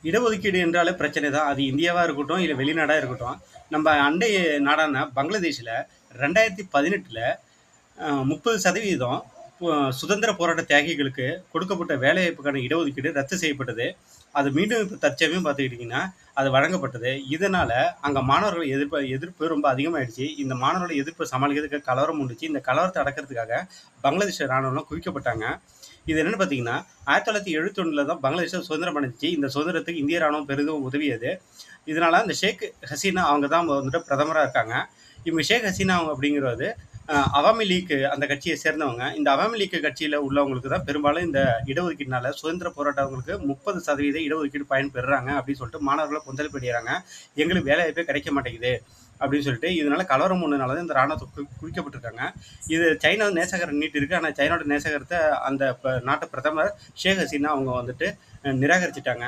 இடஒதுக்கீடு என்றாலே பிரச்சனை தான். அது இந்தியாவா இருக்கட்டும், இல்ல வெளிநாடா இருக்கட்டும். நம்ம அண்டை நாடான பங்களாதேஷ்ல 2018ல 30% சுதந்திர போராட்ட தியாகிகளுக்கு கொடுக்கப்பட்ட வேலைவாய்ப்புக்கான இடஒதுக்கீடு ரத்து செய்யப்பட்டது. அது மீண்டும் இப்ப தற்சமயம் பார்த்துக்கிட்டிங்கன்னா, அது வழங்கப்பட்டது. இதனால அங்க மாணவர்கள் எதிர்ப்பு ரொம்ப அதிகமாயிடுச்சு. இந்த மாணவர்களோட எதிர்ப்ப சமாளிக்கிறதுக்கு கலவரம் மூண்டுச்சு. இந்த கலவரத்த அடக்கிறதுக்காக பங்களாதேஷ் ராணுவம்லாம் குவிக்கப்பட்டாங்க. இது என்னன்னு பார்த்தீங்கன்னா, 1971ல தான் பங்களாதேஷ் சுதந்திரம் அடைஞ்சுச்சு. இந்த சுதந்திரத்துக்கு இந்திய ராணுவம் பெரிதும் உதவியது. இதனால அந்த ஷேக் ஹசீனா அவங்க தான் வந்துட்டு பிரதமரா இருக்காங்க. இவங்க ஷேக் ஹசீனா அவங்க அப்படிங்கிறது அவாமி லீக் அந்த கட்சியை சேர்ந்தவங்க. இந்த அவாமி லீக் கட்சியில உள்ளவங்களுக்கு தான் பெரும்பாலும் இந்த இடஒதுக்கீடுனால சுதந்திர போராட்டங்களுக்கு 30% இடஒதுக்கீடு பயன்பெறுறாங்க அப்படின்னு சொல்லிட்டு மாணவர்களை கொந்தளிப்பு அடைகிறாங்க. எங்களுக்கு வேலை வாய்ப்பே கிடைக்க மாட்டேங்குது அப்படின்னு சொல்லிட்டு இதனால கலவரம் ஒன்றுனால தான் இந்த ராணுவத்தை குவிக்கப்பட்டிருக்காங்க. இது சைனா நேசகரம் நீட்டு இருக்கு. ஆனால் சைனாவோட நேசகரத்தை அந்த நாட்டு பிரதமர் ஷேக் ஹசீனா அவங்க வந்துட்டு நிராகரிச்சிட்டாங்க.